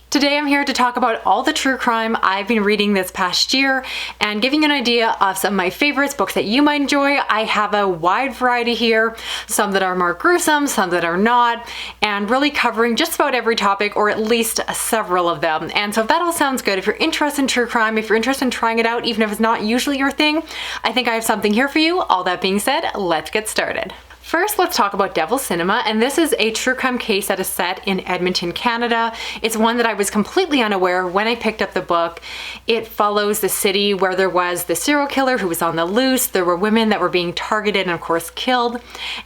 Today I'm here to talk about all the true crime I've been reading this past year and giving you an idea of some of my favorites, books that you might enjoy. I have a wide variety here, some that are more gruesome, some that are not, and really covering just about every topic, or at least several of them. And so if that all sounds good, if you're interested in true crime, if you're interested in trying it out, even if it's not usually your thing, I think I have something here for you. All that being said, let's get started. First, let's talk about Devil Cinema, and this is a true crime case that is set in Edmonton, Canada. It's one that I was completely unaware when I picked up the book. It follows the city where there was the serial killer who was on the loose. There were women that were being targeted and of course killed.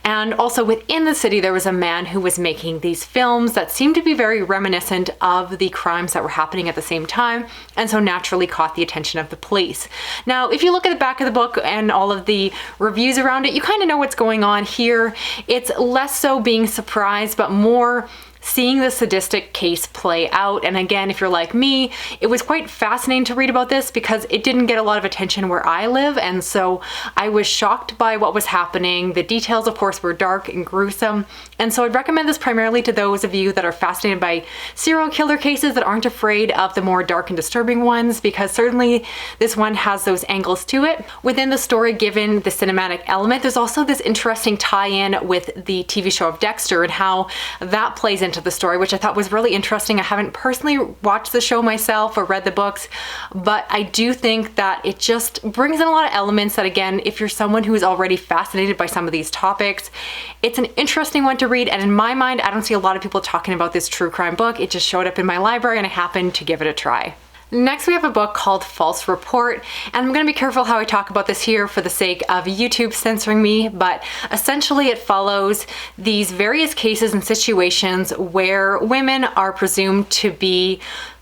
And also within the city, there was a man who was making these films that seemed to be very reminiscent of the crimes that were happening at the same time, and so naturally caught the attention of the police. Now, if you look at the back of the book and all of the reviews around it, you kind of know what's going on here. It's less so being surprised, but more seeing the sadistic case play out. And again, if you're like me, it was quite fascinating to read about this because it didn't get a lot of attention where I live, and so I was shocked by what was happening. The details, of course, were dark and gruesome, and so I'd recommend this primarily to those of you that are fascinated by serial killer cases that aren't afraid of the more dark and disturbing ones, because certainly this one has those angles to it. Within the story, given the cinematic element, there's also this interesting tie-in with the TV show of Dexter and how that plays into the story, which I thought was really interesting. I haven't personally watched the show myself or read the books, but I do think that it just brings in a lot of elements that, again, if you're someone who is already fascinated by some of these topics, it's an interesting one to read. And in my mind, I don't see a lot of people talking about this true crime book. It just showed up in my library and I happened to give it a try. Next, we have a book called False Report, and I'm going to be careful how I talk about this here for the sake of YouTube censoring me, but essentially it follows these various cases and situations where women are presumed to be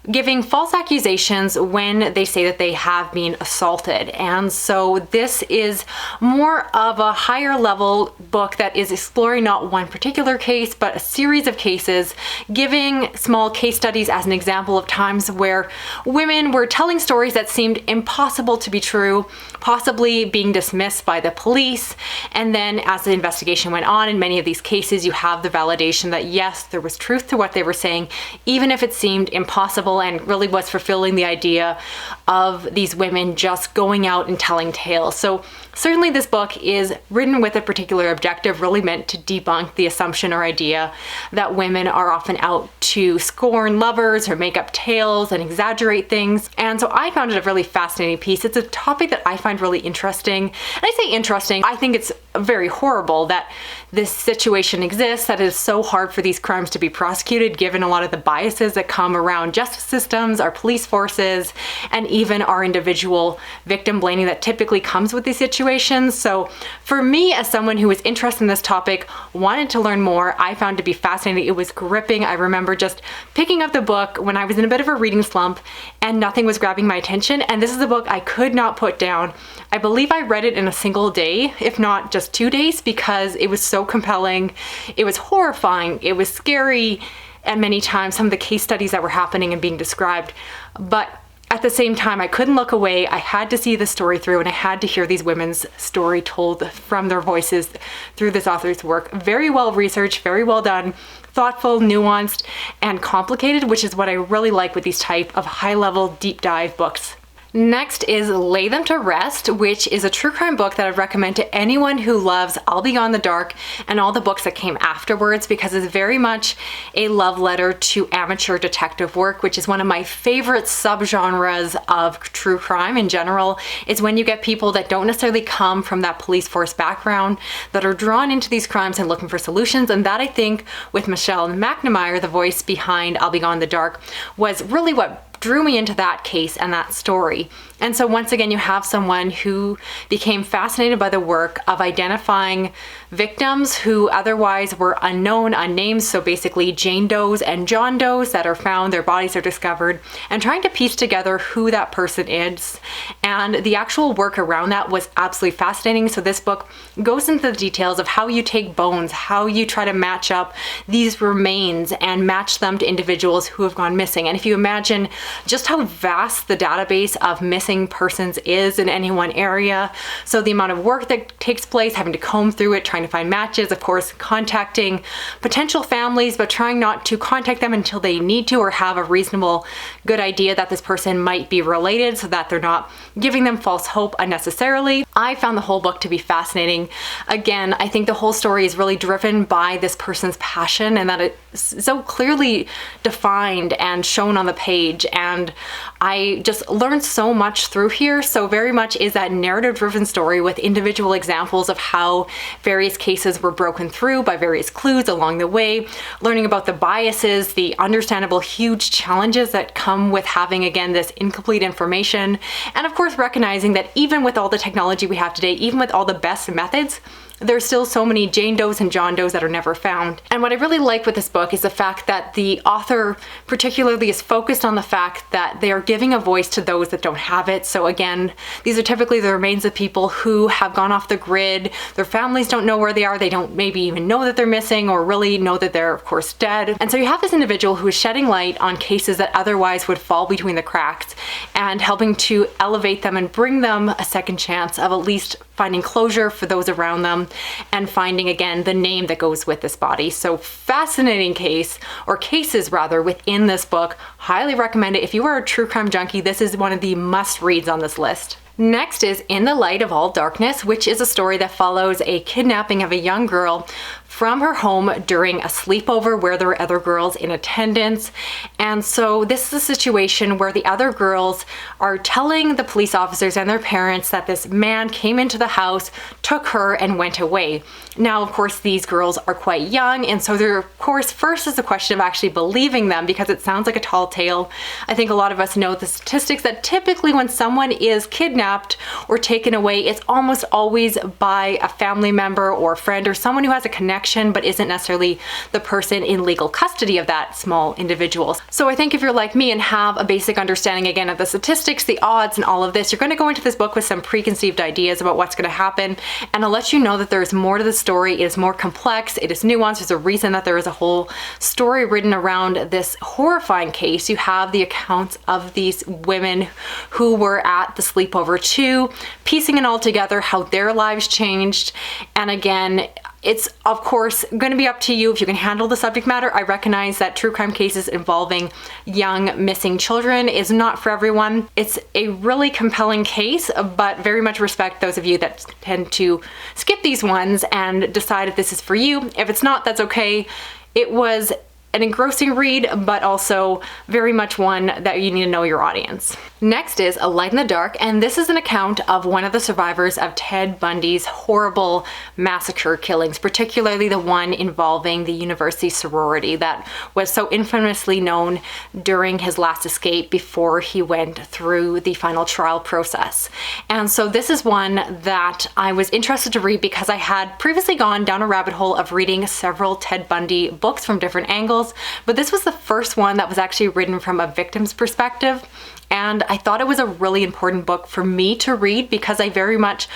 giving false accusations when they say that they have been assaulted. And so this is more of a higher level book that is exploring not one particular case, but a series of cases, giving small case studies as an example of times where women were telling stories that seemed impossible to be true, possibly being dismissed by the police. And then as the investigation went on, in many of these cases, you have the validation that yes, there was truth to what they were saying, even if it seemed impossible, and really was fulfilling the idea of these women just going out and telling tales. So certainly this book is written with a particular objective, really meant to debunk the assumption or idea that women are often out to scorn lovers or make up tales and exaggerate things. And so I found it a really fascinating piece. It's a topic that I find really interesting. And I say interesting, I think it's very horrible that this situation exists, that it is so hard for these crimes to be prosecuted, given a lot of the biases that come around justice systems, our police forces, and even our individual victim blaming that typically comes with these situations. So for me, as someone who was interested in this topic, wanted to learn more, I found it to be fascinating. It was gripping. I remember just picking up the book when I was in a bit of a reading slump and nothing was grabbing my attention. And this is a book I could not put down. I believe I read it in a single day, if not just 2 days, because it was so compelling. It was horrifying. It was scary. And many times some of the case studies that were happening and being described. But at the same time, I couldn't look away. I had to see the story through, and I had to hear these women's story told from their voices through this author's work. Very well researched, very well done, thoughtful, nuanced, and complicated, which is what I really like with these type of high-level deep dive books. Next is Lay Them to Rest, which is a true crime book that I'd recommend to anyone who loves I'll Be Gone in the Dark and all the books that came afterwards, because it's very much a love letter to amateur detective work, which is one of my favorite subgenres of true crime in general. Is when you get people that don't necessarily come from that police force background that are drawn into these crimes and looking for solutions. And that, I think, with Michelle McNamara, the voice behind I'll Be Gone in the Dark, was really what drew me into that case and that story. And so once again, you have someone who became fascinated by the work of identifying victims who otherwise were unknown, unnamed, so basically Jane Does and John Does that are found, their bodies are discovered, and trying to piece together who that person is. And the actual work around that was absolutely fascinating. So this book goes into the details of how you take bones, how you try to match up these remains and match them to individuals who have gone missing. And if you imagine just how vast the database of missing persons is in any one area. So the amount of work that takes place, having to comb through it, trying to find matches, of course, contacting potential families, but trying not to contact them until they need to or have a reasonable, good idea that this person might be related so that they're not giving them false hope unnecessarily. I found the whole book to be fascinating. Again, I think the whole story is really driven by this person's passion and that it's so clearly defined and shown on the page. And I just learned so much through here. So very much is that narrative-driven story with individual examples of how various cases were broken through by various clues along the way, learning about the biases, the understandable huge challenges that come with having, again, this incomplete information, and of course recognizing that even with all the technology we have today, even with all the best methods, there's still so many Jane Does and John Does that are never found. And what I really like with this book is the fact that the author particularly is focused on the fact that they are giving a voice to those that don't have it. So again, these are typically the remains of people who have gone off the grid. Their families don't know where they are. They don't maybe even know that they're missing or really know that they're, of course, dead. And so you have this individual who is shedding light on cases that otherwise would fall between the cracks and helping to elevate them and bring them a second chance of at least finding closure for those around them and finding, again, the name that goes with this body. So fascinating case, or cases rather, within this book. Highly recommend it. If you are a true crime junkie, this is one of the must reads on this list. Next is In the Light of All Darkness, which is a story that follows a kidnapping of a young girl from her home during a sleepover where there were other girls in attendance. And so this is a situation where the other girls are telling the police officers and their parents that this man came into the house, took her, and went away. Now, of course, these girls are quite young, and so there, of course, first is the question of actually believing them because it sounds like a tall tale. I think a lot of us know the statistics that typically when someone is kidnapped or taken away, it's almost always by a family member or a friend or someone who has a connection but isn't necessarily the person in legal custody of that small individual. So I think if you're like me and have a basic understanding, again, of the statistics, the odds, and all of this, you're going to go into this book with some preconceived ideas about what's going to happen. And I'll let you know that there's more to the story. It is more complex. It is nuanced. There's a reason that there is a whole story written around this horrifying case. You have the accounts of these women who were at the sleepover too, piecing it all together, how their lives changed. And again, it's of course going to be up to you if you can handle the subject matter. I recognize that true crime cases involving young missing children is not for everyone. It's a really compelling case, but very much respect those of you that tend to skip these ones and decide if this is for you. If it's not, that's okay. It was an engrossing read, but also very much one that you need to know your audience. Next is A Light in the Dark, and this is an account of one of the survivors of Ted Bundy's horrible massacre killings, particularly the one involving the university sorority that was so infamously known during his last escape before he went through the final trial process. And so this is one that I was interested to read because I had previously gone down a rabbit hole of reading several Ted Bundy books from different angles, but this was the first one that was actually written from a victim's perspective. And I thought it was a really important book for me to read because I admit,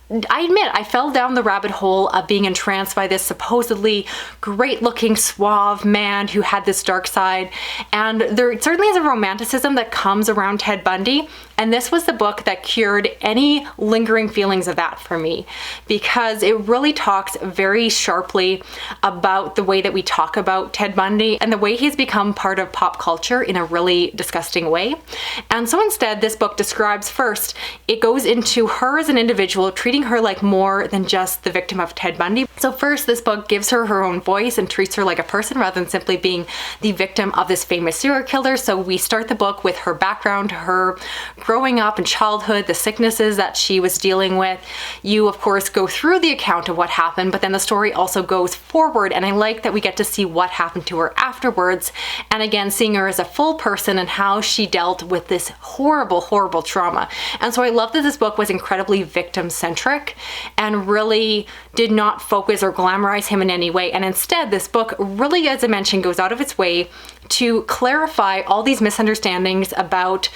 I fell down the rabbit hole of being entranced by this supposedly great-looking, suave man who had this dark side. And there certainly is a romanticism that comes around Ted Bundy. And this was the book that cured any lingering feelings of that for me, because it really talks very sharply about the way that we talk about Ted Bundy and the way he's become part of pop culture in a really disgusting way. And so instead, this book describes first, it goes into her as an individual, treating her like more than just the victim of Ted Bundy. So first, this book gives her her own voice and treats her like a person rather than simply being the victim of this famous serial killer. So we start the book with her background, her growing up in childhood, the sicknesses that she was dealing with. You, of course, go through the account of what happened, but then the story also goes forward, and I like that we get to see what happened to her afterwards, and again, seeing her as a full person and how she dealt with this horrible, horrible trauma. And so I love that this book was incredibly victim-centric and really did not focus or glamorize him in any way, and instead, this book really, as I mentioned, goes out of its way to clarify all these misunderstandings about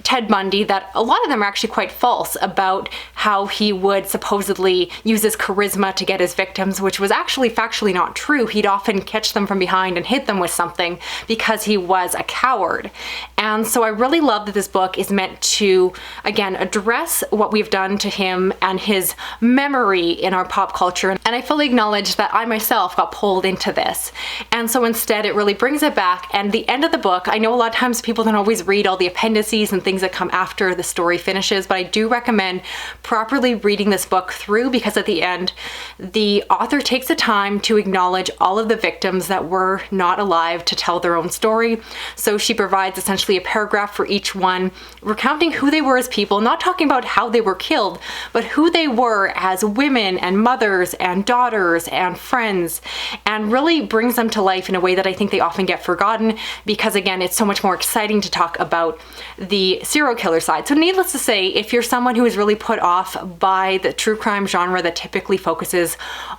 Ted Bundy that a lot of them are actually quite false about how he would supposedly use his charisma to get his victims, which was actually factually not true. He'd often catch them from behind and hit them with something because he was a coward. And so I really love that this book is meant to, again, address what we've done to him and his memory in our pop culture. And I fully acknowledge that I myself got pulled into this. And so instead it really brings it back. And the end of the book, I know a lot of times people don't always read all the appendices and things that come after the story finishes, but I do recommend properly reading this book through, because at the end, the author takes the time to acknowledge all of the victims that were not alive to tell their own story. So she provides essentially a paragraph for each one, recounting who they were as people, not talking about how they were killed, but who they were as women and mothers and daughters and friends, and really brings them to life in a way that I think they often get forgotten, because again, it's so much more exciting to talk about the serial killer side. So needless to say, if you're someone who is really put off by the true crime genre that typically focuses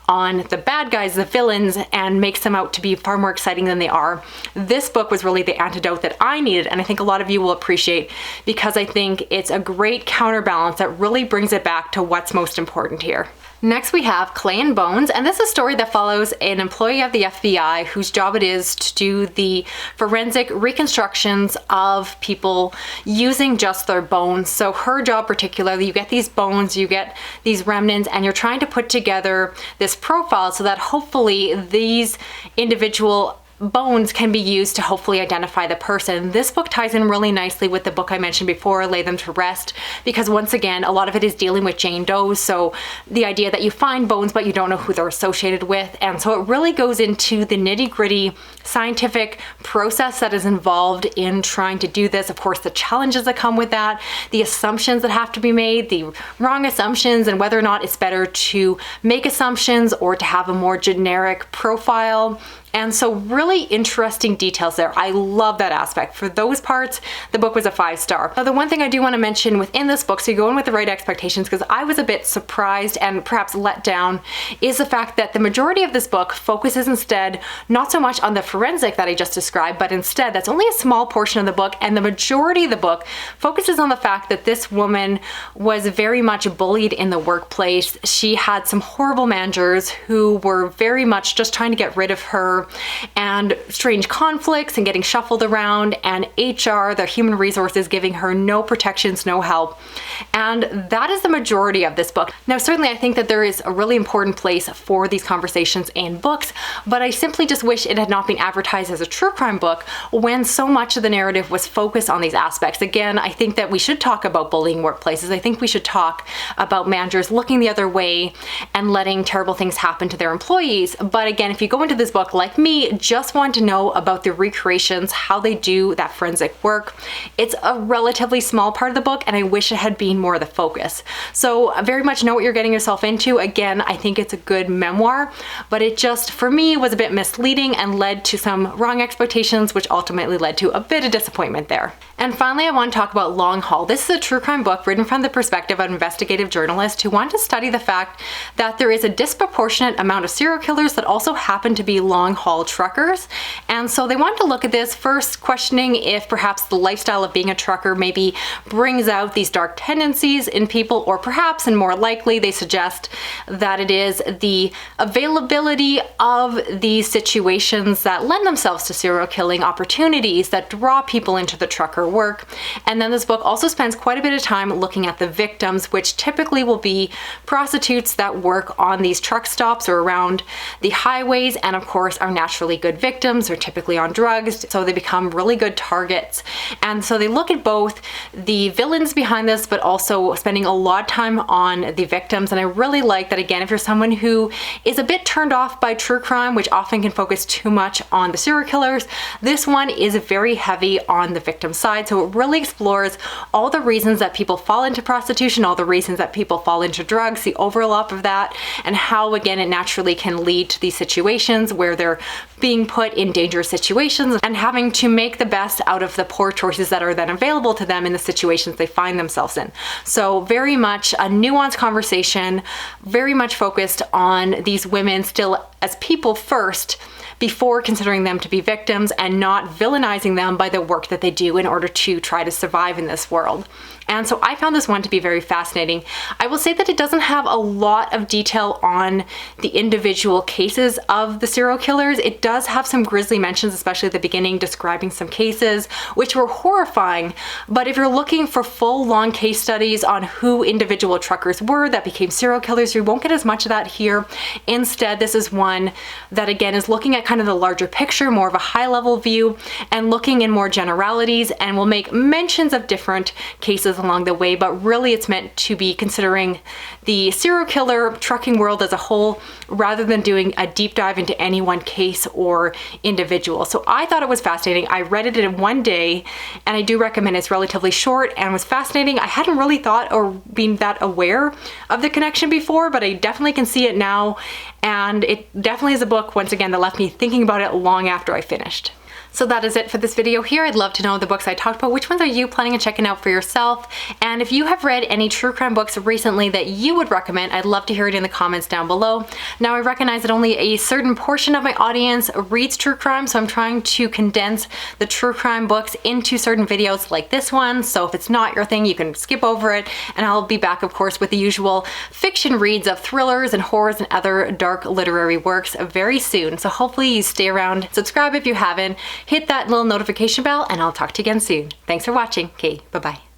on the bad guys, the villains, and makes them out to be far more exciting than they are, this book was really the antidote that I needed, and I think a lot of you will appreciate, because I think it's a great counterbalance that really brings it back to what's most important here. Next we have Clay and Bones, and this is a story that follows an employee of the FBI whose job it is to do the forensic reconstructions of people using just their bones. So her job particularly, you get these bones, you get these remnants, and you're trying to put together this profile so that hopefully these individual bones can be used to hopefully identify the person. This book ties in really nicely with the book I mentioned before, Lay Them to Rest, because once again, a lot of it is dealing with Jane Doe's. So the idea that you find bones, but you don't know who they're associated with. And so it really goes into the nitty-gritty scientific process that is involved in trying to do this. Of course, the challenges that come with that, the assumptions that have to be made, the wrong assumptions, and whether or not it's better to make assumptions or to have a more generic profile. And so really interesting details there. I love that aspect. For those parts, the book was a 5-star. Now, the one thing I do want to mention within this book, so you go in with the right expectations, because I was a bit surprised and perhaps let down, is the fact that the majority of this book focuses instead not so much on the forensic that I just described, but instead that's only a small portion of the book, and the majority of the book focuses on the fact that this woman was very much bullied in the workplace. She had some horrible managers who were very much just trying to get rid of her, and strange conflicts and getting shuffled around, and HR, the human resources, giving her no protections, no help. And that is the majority of this book. Now, certainly I think that there is a really important place for these conversations in books, but I simply just wish it had not been advertised as a true crime book when so much of the narrative was focused on these aspects. Again, I think that we should talk about bullying workplaces. I think we should talk about managers looking the other way and letting terrible things happen to their employees. But again, if you go into this book like me, just want to know about the recreations, how they do that forensic work, it's a relatively small part of the book, and I wish it had been more of the focus. So I very much know what you're getting yourself into. Again, I think it's a good memoir, but it just, for me, was a bit misleading and led to some wrong expectations, which ultimately led to a bit of disappointment there. And finally, I want to talk about Long Haul. This is a true crime book written from the perspective of investigative journalists who want to study the fact that there is a disproportionate amount of serial killers that also happen to be long haul truckers. And so they want to look at this first, questioning if perhaps the lifestyle of being a trucker maybe brings out these dark tendencies in people, or perhaps, and more likely, they suggest that it is the availability of these situations that lend themselves to serial killing opportunities that draw people into the trucker work. And then this book also spends quite a bit of time looking at the victims, which typically will be prostitutes that work on these truck stops or around the highways, and of course are naturally good victims. They're typically on drugs, so they become really good targets. And so they look at both the villains behind this, but also spending a lot of time on the victims. And I really like that, again, if you're someone who is a bit turned off by true crime, which often can focus too much on the serial killers, this one is very heavy on the victim side. So it really explores all the reasons that people fall into prostitution, all the reasons that people fall into drugs, the overlap of that, and how, again, it naturally can lead to these situations where they're being put in dangerous situations and having to make the best out of the poor choices that are then available to them in the situations they find themselves in. So very much a nuanced conversation, very much focused on these women still as people first, before considering them to be victims and not villainizing them by the work that they do in order to try to survive in this world. And so I found this one to be very fascinating. I will say that it doesn't have a lot of detail on the individual cases of the serial killers. It does have some grisly mentions, especially at the beginning, describing some cases, which were horrifying. But if you're looking for full, long case studies on who individual truckers were that became serial killers, you won't get as much of that here. Instead, this is one that, again, is looking at kind of the larger picture, more of a high-level view, and looking in more generalities, and will make mentions of different cases along the way, but really it's meant to be considering the serial killer trucking world as a whole, rather than doing a deep dive into any one case or individual. So I thought it was fascinating. I read it in one day, and I do recommend it's relatively short and was fascinating. I hadn't really thought or been that aware of the connection before, but I definitely can see it now, and it definitely is a book, once again, that left me thinking about it long after I finished. So that is it for this video here. I'd love to know the books I talked about. Which ones are you planning on checking out for yourself? And if you have read any true crime books recently that you would recommend, I'd love to hear it in the comments down below. Now, I recognize that only a certain portion of my audience reads true crime, so I'm trying to condense the true crime books into certain videos like this one. So if it's not your thing, you can skip over it, and I'll be back, of course, with the usual fiction reads of thrillers and horrors and other dark literary works very soon. So hopefully you stay around, subscribe if you haven't, hit that little notification bell, and I'll talk to you again soon. Thanks for watching. Okay, bye-bye.